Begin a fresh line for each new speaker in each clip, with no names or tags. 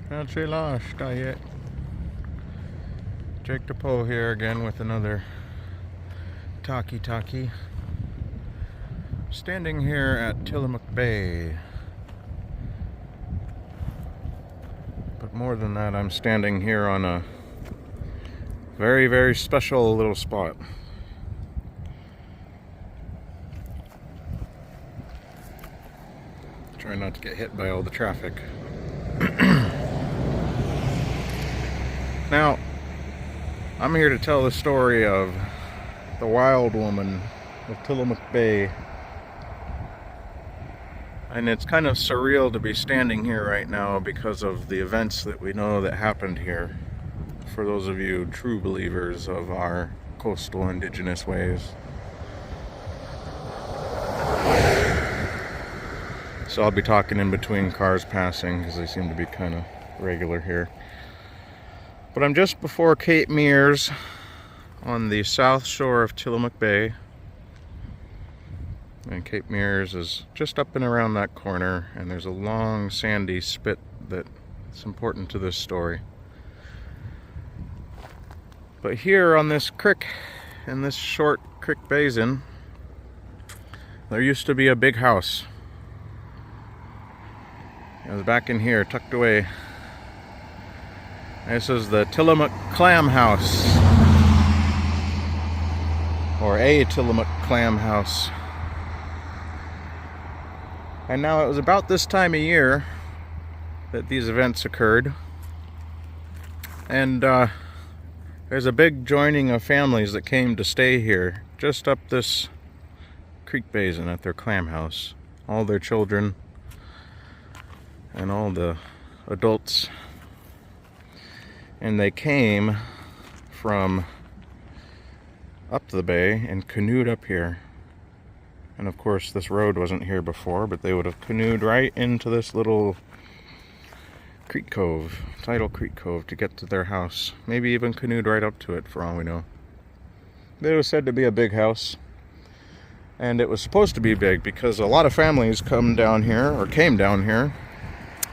Not too lost, yet. Jake DePoe here again with another talkie. Standing here at Tillamook Bay. But more than that, I'm standing here on a very, very special little spot. Try not to get hit by all the traffic. Now, I'm here to tell the story of the wild woman of Tillamook Bay. And it's kind of surreal to be standing here right now because of the events that we know that happened here. For those of you true believers of our coastal indigenous ways. So I'll be talking in between cars passing because they seem to be kind of regular here. But I'm just before Cape Meares on the south shore of Tillamook Bay. And Cape Meares is just up and around that corner, and there's a long sandy spit that's important to this story. But here on this creek, in this short creek basin, there used to be a big house. It was back in here, tucked away. This is the Tillamook Clam House, or a Tillamook Clam House. And now it was about this time of year that these events occurred. And there's a big joining of families that came to stay here, just up this creek basin at their clam house. All their children and all the adults. And they came from up the bay and canoed up here. And of course this road wasn't here before, but they would have canoed right into this little creek cove, tidal creek cove, to get to their house. Maybe even canoed right up to it for all we know. It was said to be a big house. And it was supposed to be big because a lot of families come down here, or came down here,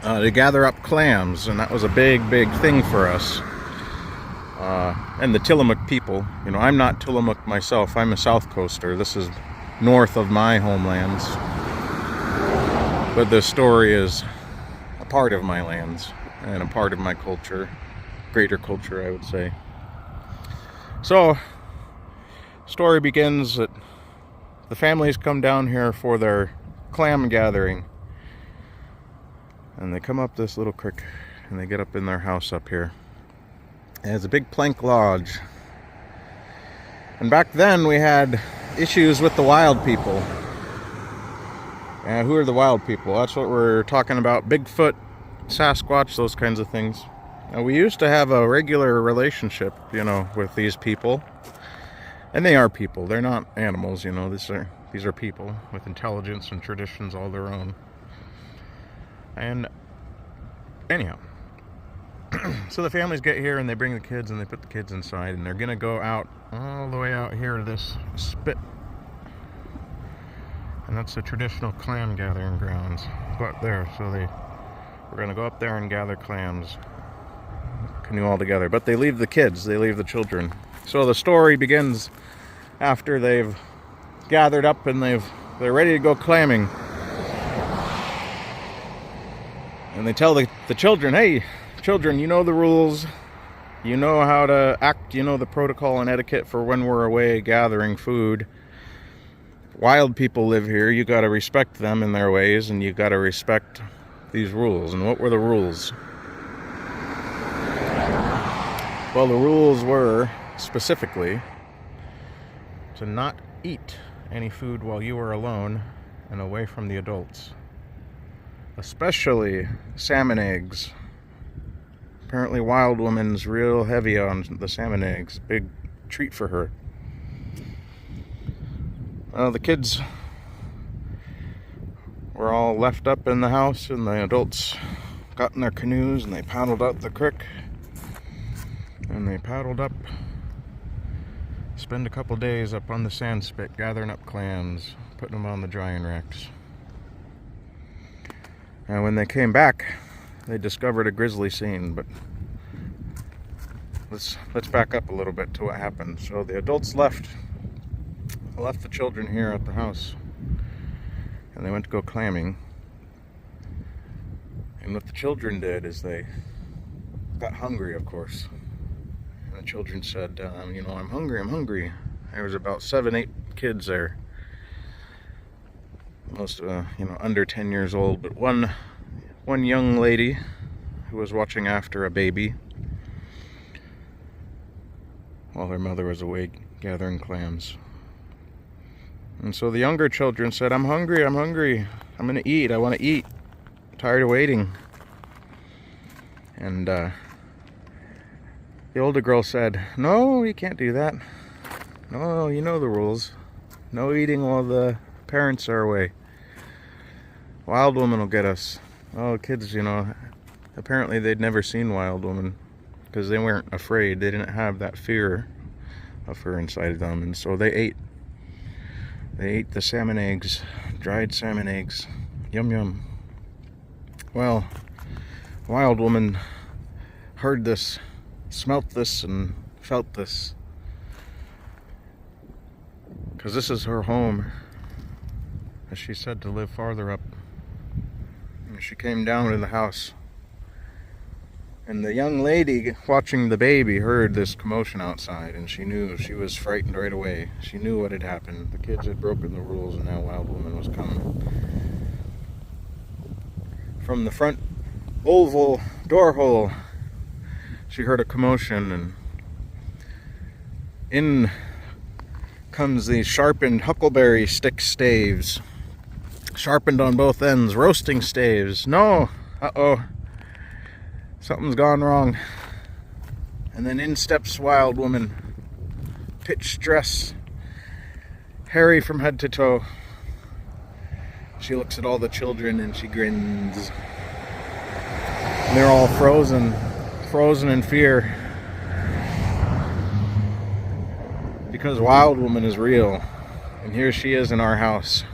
to gather up clams, and that was a big thing for us. And the Tillamook people. You know, I'm not Tillamook myself, I'm a South Coaster. This is north of my homelands. But this story is a part of my lands, and a part of my culture. Greater culture, I would say. So, story begins that the families come down here for their clam gathering. And they come up this little creek and they get up in their house up here. And it's a big plank lodge. And back then we had issues with the wild people. And who are the wild people? That's what we're talking about. Bigfoot, Sasquatch, those kinds of things. And we used to have a regular relationship, you know, with these people. And they are people. They're not animals, you know. These are people with intelligence and traditions all their own. And anyhow, so the families get here and they bring the kids and they put the kids inside, and they're gonna go out all the way out here to this spit, and that's the traditional clam gathering grounds. But there, so we're gonna go up there and gather clams, canoe all together. But they leave the kids, they leave the children. So the story begins after they've gathered up and they're ready to go clamming. And they tell the children, hey, children, you know the rules. You know how to act. You know the protocol and etiquette for when we're away gathering food. Wild people live here. You got to respect them in their ways, and you got to respect these rules. And what were the rules? Well, the rules were, specifically, to not eat any food while you were alone and away from the adults. Especially salmon eggs. Apparently Wild Woman's real heavy on the salmon eggs. Big treat for her. Well, the kids were all left up in the house, and the adults got in their canoes and they paddled out the creek. And they paddled up, spend a couple days up on the sand spit gathering up clams, putting them on the drying racks. And when they came back, they discovered a grisly scene. But let's back up a little bit to what happened. So the adults left the children here at the house, and they went to go clamming. And what the children did is they got hungry, of course. And the children said, you know, I'm hungry. There was about 7-8 kids there. Most, you know, under 10 years old. But one young lady who was watching after a baby while her mother was away gathering clams. And so the younger children said, I'm hungry. I'm gonna eat. I want to eat. I'm tired of waiting. And the older girl said, no, you can't do that. No, you know the rules. No eating while the parents are away. Wild woman will get us. Oh, kids, you know, apparently they'd never seen Wild Woman because they weren't afraid. They didn't have that fear of her inside of them. And so they ate. They ate the salmon eggs, dried salmon eggs. Yum, yum. Well, Wild Woman heard this, smelt this, and felt this. Because this is her home, as she said, to live farther up. And she came down to the house. And the young lady watching the baby heard this commotion outside, and she knew. She was frightened right away. She knew what had happened. The kids had broken the rules, and now Wild Woman was coming. From the front oval door hole, she heard a commotion, and in comes these sharpened huckleberry stick staves, sharpened on both ends, roasting staves. No, uh-oh, something's gone wrong. And then in steps Wild Woman, pitch dress, hairy from head to toe. She looks at all the children and she grins. And they're all frozen in fear. Because Wild Woman is real, and here she is in our house.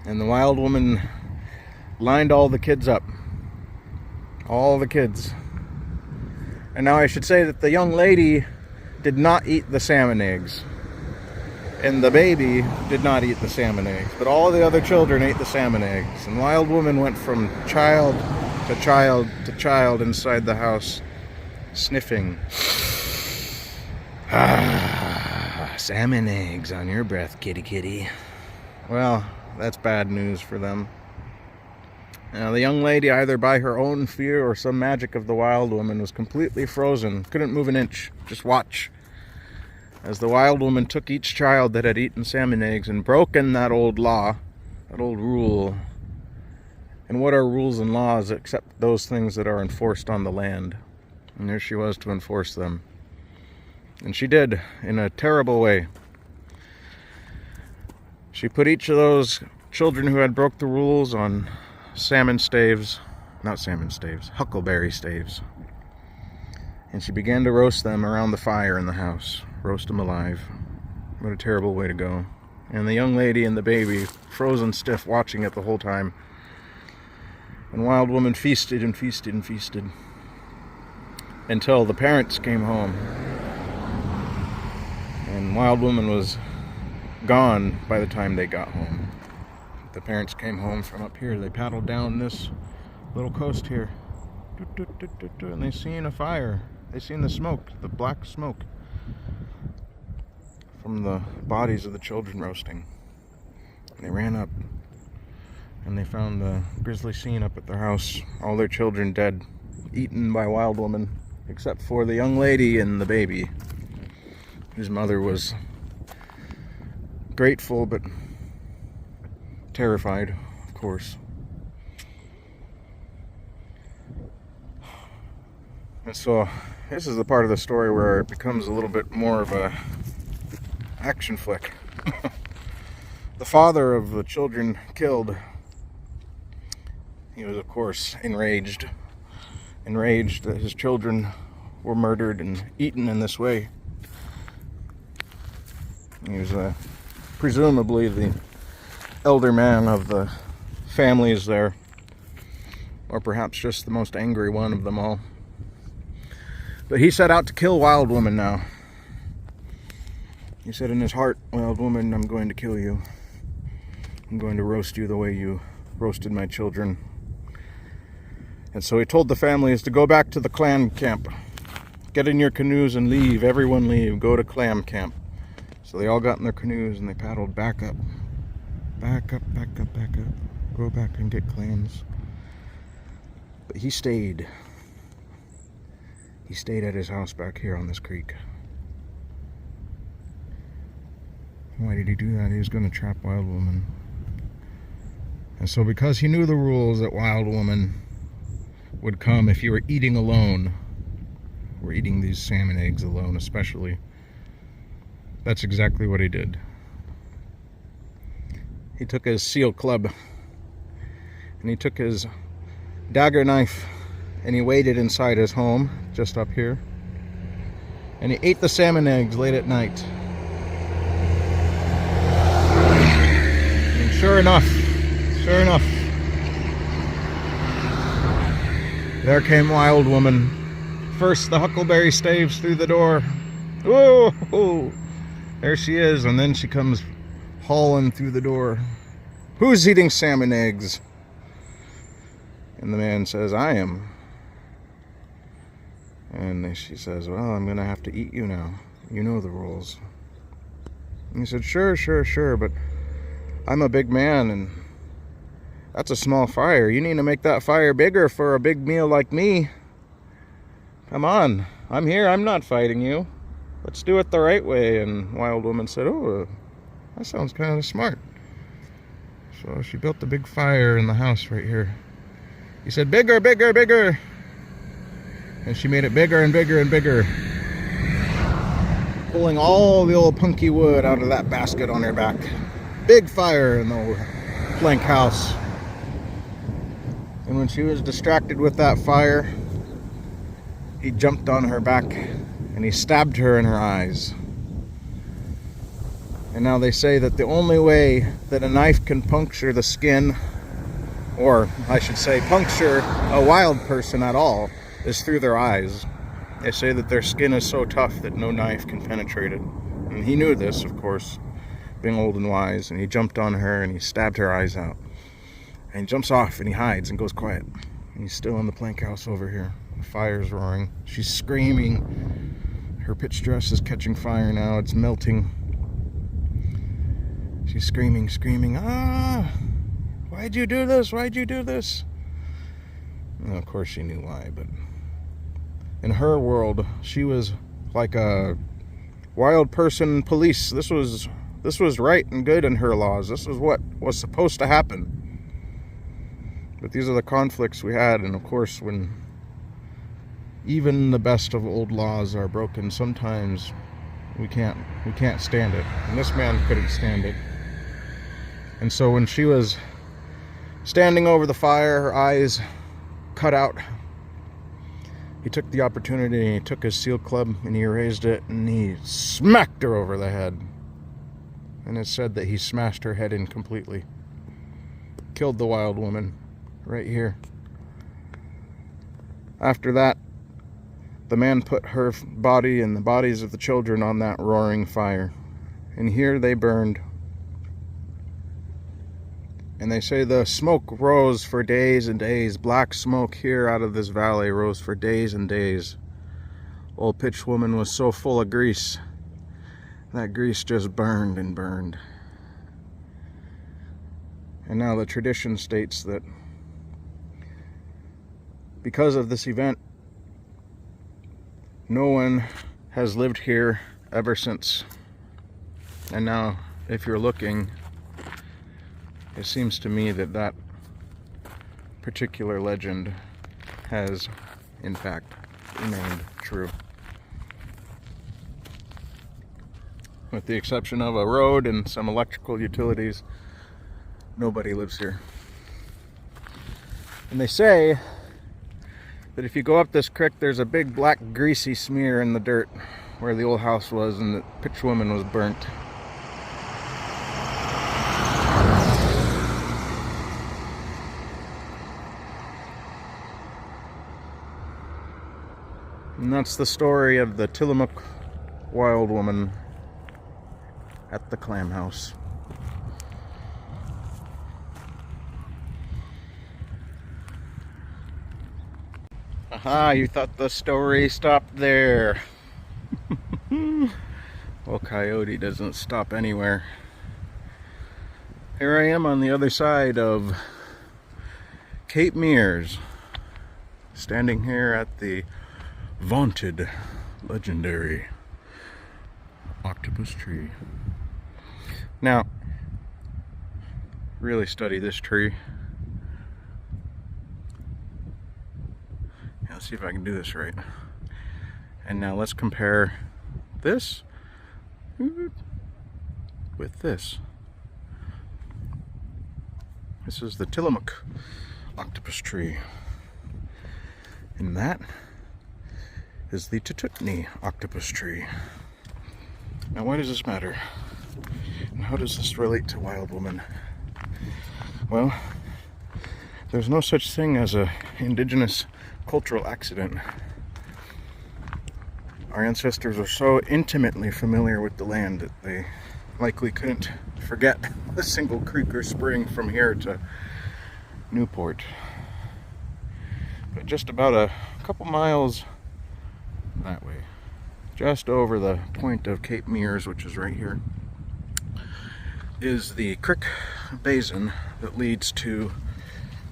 And the Wild Woman lined all the kids up. All the kids. And now I should say that the young lady did not eat the salmon eggs. And the baby did not eat the salmon eggs. But all the other children ate the salmon eggs. And Wild Woman went from child to child to child inside the house, sniffing. Ah, salmon eggs on your breath, kitty kitty. Well, that's bad news for them. Now, the young lady, either by her own fear or some magic of the Wild Woman, was completely frozen. Couldn't move an inch. Just watch. As the Wild Woman took each child that had eaten salmon eggs and broken that old law, that old rule. And what are rules and laws except those things that are enforced on the land? And there she was to enforce them. And she did, in a terrible way. She put each of those children who had broke the rules on huckleberry staves. And she began to roast them around the fire in the house. Roast them alive. What a terrible way to go. And the young lady and the baby, frozen stiff, watching it the whole time. And Wild Woman feasted and feasted and feasted. Until the parents came home. And Wild Woman was gone by the time they got home. The parents came home from up here. They paddled down this little coast here. And they seen a fire. They seen the smoke, the black smoke from the bodies of the children roasting. And they ran up. And they found the grisly scene up at their house. All their children dead, eaten by Wild Woman, except for the young lady and the baby, whose mother was grateful but terrified, of course. And so this is the part of the story where it becomes a little bit more of a action flick. The father of the children killed, he was of course enraged that his children were murdered and eaten in this way. He was presumably the elder man of the families there. or perhaps just the most angry one of them all. But he set out to kill Wild Woman now. He said in his heart, "Wild Woman, I'm going to kill you. I'm going to roast you the way you roasted my children." And so he told the families to go back to the clan camp. Get in your canoes and leave. Everyone leave. Go to clam camp. So they all got in their canoes and they paddled back up. Back up, back up, back up. Go back and get clams. But he stayed. He stayed at his house back here on this creek. Why did he do that? He was going to trap Wild Woman. And so because he knew the rules that Wild Woman would come if you were eating alone, or eating these salmon eggs alone especially, that's exactly what he did. He took his seal club and he took his dagger knife and he waited inside his home just up here and he ate the salmon eggs late at night. And sure enough, there came Wild Woman. First the huckleberry staves through the door. Whoa! There she is, and then she comes hauling through the door. "Who's eating salmon eggs?" And the man says, "I am." And she says, "Well, I'm gonna have to eat you now. You know the rules." And he said, Sure, but I'm a big man, and that's a small fire. You need to make that fire bigger for a big meal like me. Come on, I'm here, I'm not fighting you. Let's do it the right way." And Wild Woman said, "Oh, that sounds kind of smart." So she built the big fire in the house right here. He said, "Bigger, bigger, bigger." And she made it bigger and bigger and bigger, pulling all the old punky wood out of that basket on her back. Big fire in the old plank house. And when she was distracted with that fire, he jumped on her back and he stabbed her in her eyes. And now they say that the only way that a knife can puncture the skin, or I should say puncture a wild person at all, is through their eyes. They say that their skin is so tough that no knife can penetrate it. And he knew this, of course, being old and wise, and he jumped on her and he stabbed her eyes out. And he jumps off and he hides and goes quiet. And he's still in the plank house over here. The fire's roaring. She's screaming. Her pitch dress is catching fire now. It's melting. She's screaming, "Ah! Why'd you do this? Why'd you do this?" And of course she knew why, but in her world, she was like a wild person police. This was right and good in her laws. This is what was supposed to happen. But these are the conflicts we had, and of course when even the best of old laws are broken, sometimes we can't stand it. And this man couldn't stand it. And so when she was standing over the fire, her eyes cut out, he took the opportunity and he took his seal club and he raised it and he smacked her over the head. And it's said that he smashed her head in completely. Killed the Wild Woman right here. After that, the man put her body and the bodies of the children on that roaring fire. And here they burned. And they say the smoke rose for days and days. Black smoke here out of this valley rose for days and days. Old Pitch Woman was so full of grease. That grease just burned and burned. And now the tradition states that because of this event, no one has lived here ever since. And now, if you're looking, it seems to me that that particular legend has, in fact, remained true. With the exception of a road and some electrical utilities, nobody lives here. And they say that if you go up this creek, there's a big black greasy smear in the dirt where the old house was and the Pitch Woman was burnt. And that's the story of the Tillamook wild woman at the clam house. Aha, you thought the story stopped there. Well, Coyote doesn't stop anywhere. Here I am on the other side of Cape Meares, standing here at the vaunted, legendary octopus tree. Now, really study this tree. Let's see if I can do this right. And now let's compare this with this. This is the Tillamook octopus tree. And that is the Tututni octopus tree. Now why does this matter? And how does this relate to Wild Woman? Well, there's no such thing as an indigenous cultural accident. Our ancestors are so intimately familiar with the land that they likely couldn't forget a single creek or spring from here to Newport. But just about a couple miles that way, just over the point of Cape Meares, which is right here, is the creek basin that leads to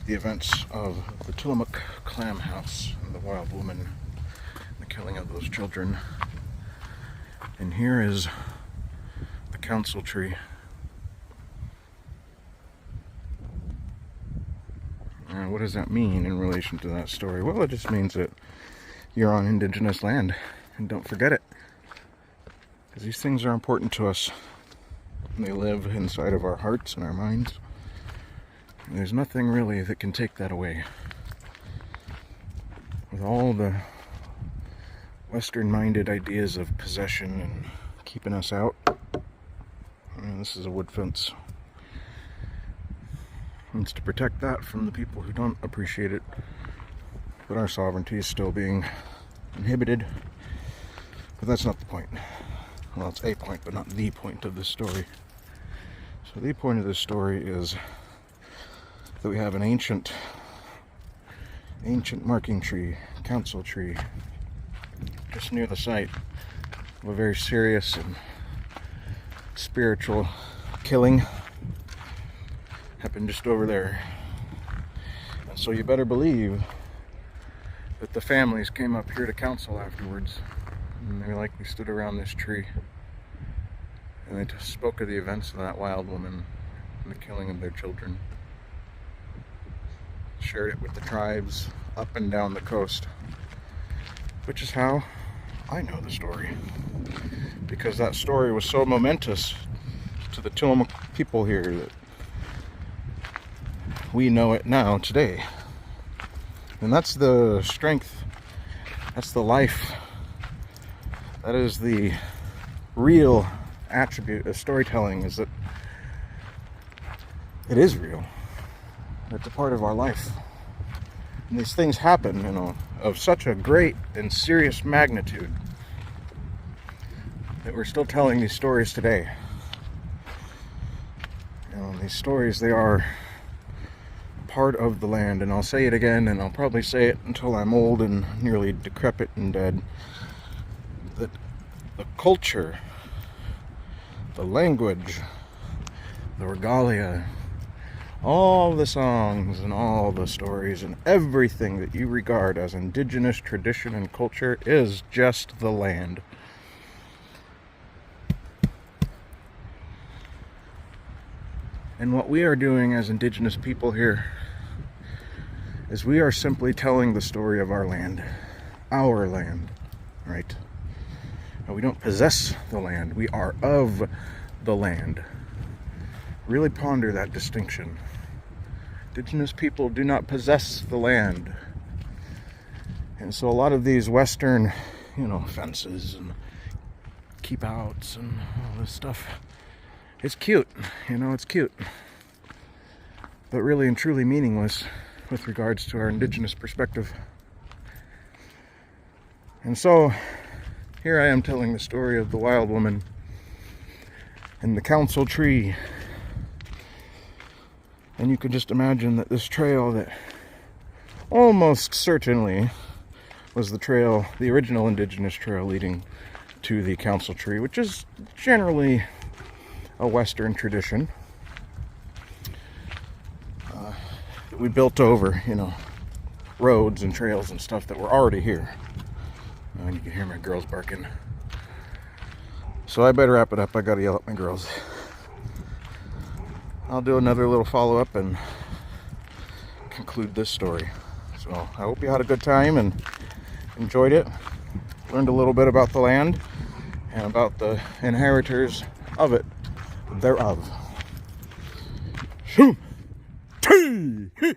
the events of the Tillamook clam house and the Wild Woman, the killing of those children. And here is the council tree. Now, what does that mean in relation to that story? Well, it just means that you're on indigenous land, and don't forget it, because these things are important to us. They live inside of our hearts and our minds. And there's nothing really that can take that away. With all the Western-minded ideas of possession and keeping us out, I mean, this is a wood fence. And it's to protect that from the people who don't appreciate it. But our sovereignty is still being inhibited. But that's not the point. Well, it's a point, but not the point of this story. So the point of this story is that we have an ancient marking tree, council tree, just near the site of a very serious and spiritual killing. Happened just over there. And so you better believe that the families came up here to council afterwards, and they likely stood around this tree and they just spoke of the events of that wild woman and the killing of their children. Shared it with the tribes up and down the coast, which is how I know the story, because that story was so momentous to the Tillamook people here that we know it now today. And that's the strength, that's the life, that is the real attribute of storytelling, is that it is real. It's a part of our life. And these things happen, you know, of such a great and serious magnitude that we're still telling these stories today. You know, these stories, they are part of the land, and I'll say it again, and I'll probably say it until I'm old and nearly decrepit and dead, that the culture, the language, the regalia, all the songs and all the stories and everything that you regard as indigenous tradition and culture is just the land. And what we are doing as indigenous people here is we are simply telling the story of our land, right? And we don't possess the land, we are of the land. Really ponder that distinction. Indigenous people do not possess the land. And so a lot of these Western, you know, fences and keep outs and all this stuff, it's cute, you know, it's cute. But really and truly meaningless with regards to our indigenous perspective. And so here I am telling the story of the wild woman and the council tree. And you can just imagine that this trail that almost certainly was the trail, the original indigenous trail leading to the council tree, which is generally a Western tradition. We built over, you know, roads and trails and stuff that were already here. And you can hear my girls barking. So I better wrap it up. I gotta yell at my girls. I'll do another little follow-up and conclude this story. So I hope you had a good time and enjoyed it. Learned a little bit about the land and about the inheritors of it, thereof. Shoo! Tee!